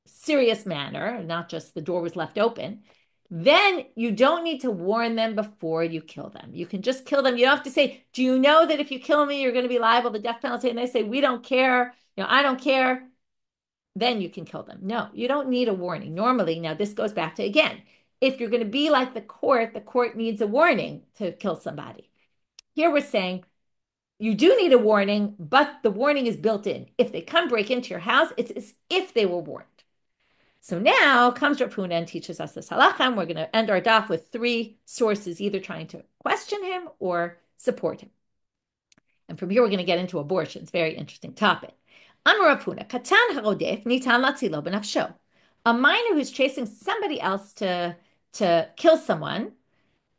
Speaker 1: serious manner, not just the door was left open, then you don't need to warn them before you kill them. You can just kill them. You don't have to say, do you know that if you kill me, you're going to be liable to the death penalty? And they say, we don't care. I don't care. Then you can kill them. No, you don't need a warning. Normally, now this goes back to, again, if you're going to be like the court needs a warning to kill somebody. Here we're saying you do need a warning, but the warning is built in. If they come break into your house, it's as if they were warned. So now comes Rav Huna and teaches us this halacha, and we're going to end our daf with three sources, either trying to question him or support him. And from here, we're going to get into abortions. Very interesting topic. Amar Rav Huna, katan harodef nitan latzilo b'nafsho. A minor who's chasing somebody else to kill someone,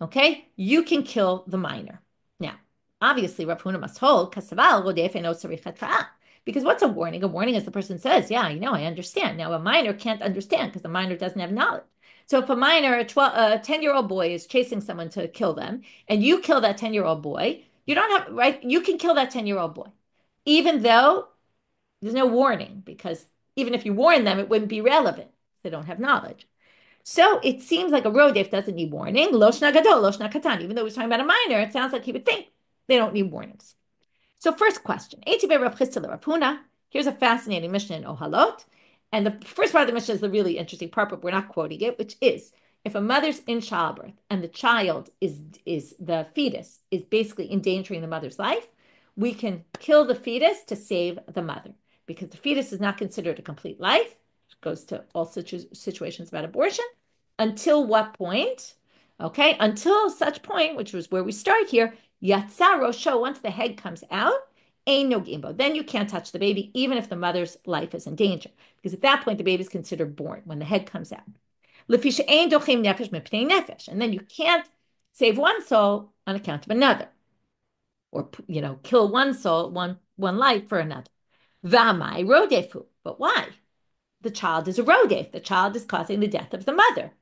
Speaker 1: okay, you can kill the minor. Now, obviously, Rav Huna must hold kasaval rodef eno tzarich hatra'ah. Because what's a warning? A warning is the person says, yeah, I understand. Now, a minor can't understand because the minor doesn't have knowledge. So if a minor, a 10-year-old boy is chasing someone to kill them, and you kill that 10-year-old boy, you don't have, right? You can kill that 10-year-old boy, even though there's no warning, because even if you warn them, it wouldn't be relevant. They don't have knowledge. So it seems like a rodef doesn't need warning. Loshna gadol, loshna katan. Even though he's talking about a minor, it sounds like he would think they don't need warnings. So first question, here's a fascinating Mishna in Ohalot. And the first part of the Mishna is the really interesting part, but we're not quoting it, which is, if a mother's in childbirth and the child the fetus is basically endangering the mother's life, we can kill the fetus to save the mother, because the fetus is not considered a complete life. It goes to all situations about abortion. Until what point? Okay, until such point, which was where we start here, Yatsa Rosho, once the head comes out, ain't no gimbo. Then you can't touch the baby, even if the mother's life is in danger. Because at that point, the baby is considered born when the head comes out. Lefisha ein dochim nefesh mipnei nefesh. And then you can't save one soul on account of another. Or, kill one soul, one life for another. V'amai rodefu. But why? The child is a rodef. The child is causing the death of the mother.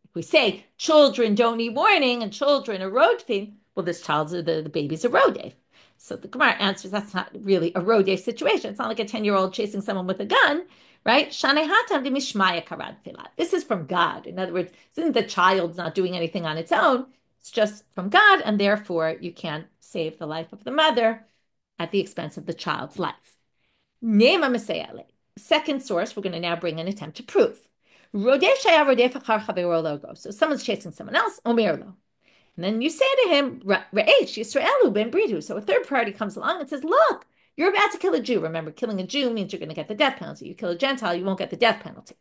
Speaker 1: If we say children don't need warning and children are rodefim, well, this the baby's a rodef. So the Gemara answers that's not really a rodef situation. It's not like a 10-year-old chasing someone with a gun, right? This is from God. In other words, this isn't the child's not doing anything on its own. It's just from God, and therefore you can't save the life of the mother at the expense of the child's life. Second source, we're going to now bring an attempt to prove. So someone's chasing someone else, omerlo. And then you say to him, so a third party comes along and says, look, you're about to kill a Jew. Remember, killing a Jew means you're going to get the death penalty. You kill a Gentile, you won't get the death penalty.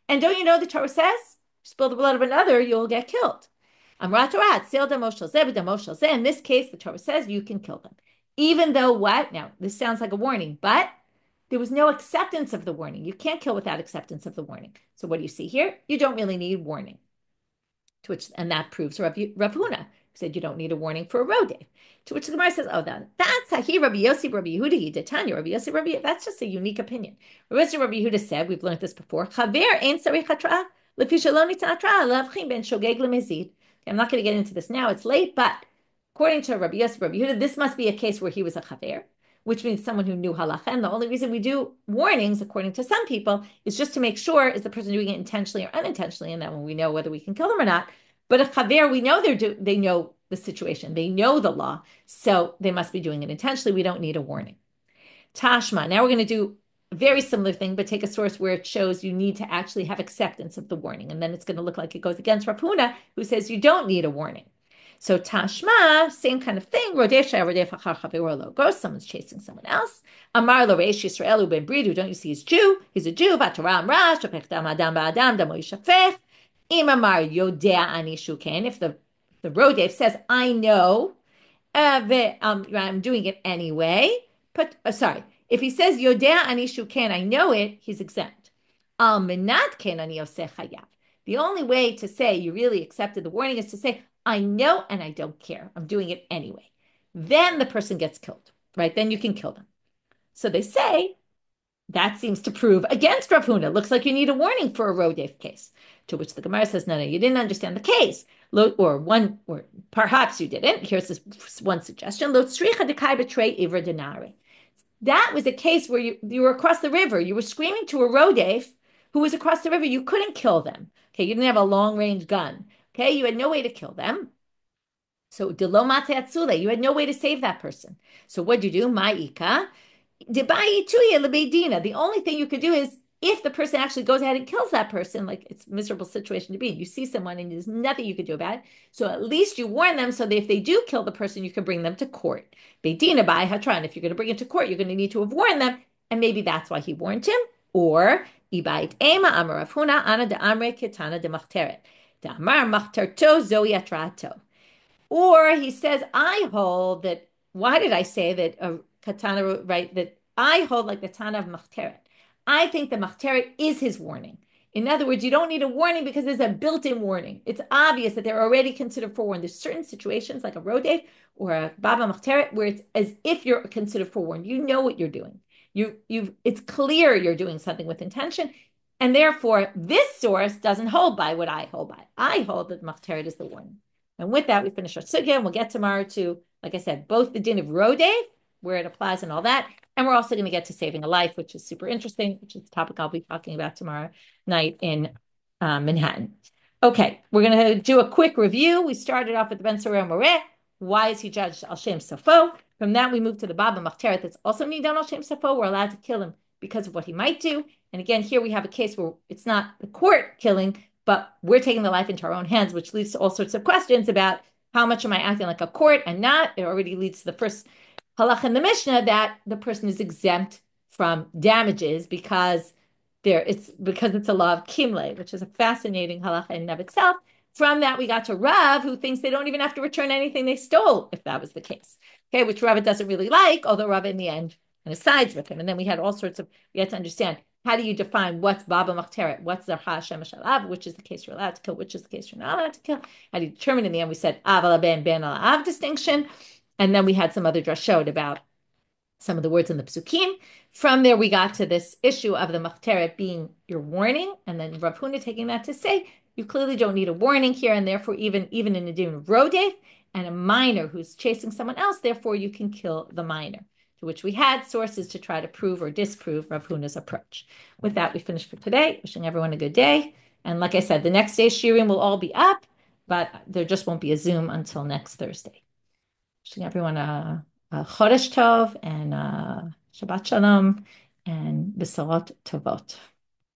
Speaker 1: And don't you know the Torah says, spill the blood of another, you'll get killed. In this case, the Torah says you can kill them. Even though what? Now, this sounds like a warning, but there was no acceptance of the warning. You can't kill without acceptance of the warning. So what do you see here? You don't really need warning. And that proves Rav Huna, who said you don't need a warning for a rodef. To which the Gemara says, that's Hahi Rabbi Yossi Rabbi Yehuda Tanya Rabbi Yossi Rabbi. That's just a unique opinion. Rabbi Yehuda said, we've learned this before. Chaver ein sarich hatra'ah lefi shelo nitan hatra'ah lavchim ben shogeg lemezid. I'm not going to get into this now. It's late, but according to Rabbi Yossi Rabbi Yehuda, this must be a case where he was a chaver, which means someone who knew halacha. And the only reason we do warnings, according to some people, is just to make sure, is the person doing it intentionally or unintentionally, and that when we know whether we can kill them or not. But a chaver, we know they know the situation. They know the law, so they must be doing it intentionally. We don't need a warning. Tashma. Now we're going to do a very similar thing, but take a source where it shows you need to actually have acceptance of the warning. And then it's going to look like it goes against Rav Huna, who says you don't need a warning. So Tashma, same kind of thing. Someone's chasing someone else. Amar lo reish Yisraelu ben Bridu. Don't you see he's Jew? He's a Jew. V'Torah amra shopech dam adam ba'adam damo yishafech. Im amar yodea ani shuken. If the Rodef says, I know, I'm doing it anyway. But sorry, if he says Yodea ani shuken, I know it, he's exempt. Al menat ken ani oseh chayav. The only way to say you really accepted the warning is to say, I know and I don't care. I'm doing it anyway. Then the person gets killed, right? Then you can kill them. So they say that seems to prove against Rav Huna. Looks like you need a warning for a Rodef case. To which the Gemara says, no, you didn't understand the case. Or perhaps you didn't. Here's this one suggestion. That was a case where you were across the river. You were screaming to a Rodef who was across the river. You couldn't kill them. Okay, you didn't have a long-range gun. Okay, you had no way to kill them. So, you had no way to save that person. So what did you do? Ma'ika. The only thing you could do is if the person actually goes ahead and kills that person, like it's a miserable situation to be in, you see someone and there's nothing you could do about it. So at least you warn them so that if they do kill the person, you can bring them to court. Beidina by Hadran. If you're going to bring it to court, you're going to need to have warned them. And maybe that's why he warned him. Or Ibait Ema Amar Rav Huna Ana de Amre Ketana de Machteret. De Amar Machterto Zoe Atrato. Or he says, I hold that, why did I say that Katana, right, that I hold like the Tana of Machteret. I think the Machteret is his warning. In other words, you don't need a warning because there's a built-in warning. It's obvious that they're already considered forewarned. There's certain situations like a Rodef or a Baba Machteret where it's as if you're considered forewarned. You know what you're doing. It's clear you're doing something with intention. And therefore, this source doesn't hold by what I hold by. I hold that Machteret is the warning. And with that, we finish our sugya, and we'll get tomorrow to, like I said, both the din of Rodef, where it applies and all that, and we're also going to get to saving a life, which is super interesting, which is the topic I'll be talking about tomorrow night in Manhattan. Okay, we're going to do a quick review. We started off with the Ben Soreh Moreh. Why is he judged Al Shem Safo? From that, we move to the Baba Machteret that's also Nidan Al Shem Safo. We're allowed to kill him because of what he might do. And again, here we have a case where it's not the court killing, but we're taking the life into our own hands, which leads to all sorts of questions about how much am I acting like a court and not. It already leads to the first halach in the Mishna that the person is exempt from damages because it's a law of kimle, which is a fascinating halacha in and of itself. From that, we got to Rav, who thinks they don't even have to return anything they stole, if that was the case. Okay, which Rava doesn't really like, although Rava in the end kind of sides with him. And then we had we had to understand, how do you define what's Baba Machteret, what's Zarcha Hashem Shalav, which is the case you're allowed to kill, which is the case you're not allowed to kill. How do you determine? In the end, we said Av ala ben ala Av distinction. And then we had some other drashot about some of the words in the psukim. From there, we got to this issue of the Machteret being your warning, and then Rav Huna taking that to say, you clearly don't need a warning here, and therefore even in a din of Rodef, and a minor who's chasing someone else, therefore you can kill the minor. To which we had sources to try to prove or disprove Rav Huna's approach. With that, we finish for today. Wishing everyone a good day. And like I said, the next day's shiurim will all be up, but there just won't be a Zoom until next Thursday. Wishing everyone a Chodesh Tov and Shabbat Shalom and Besorot Tovot.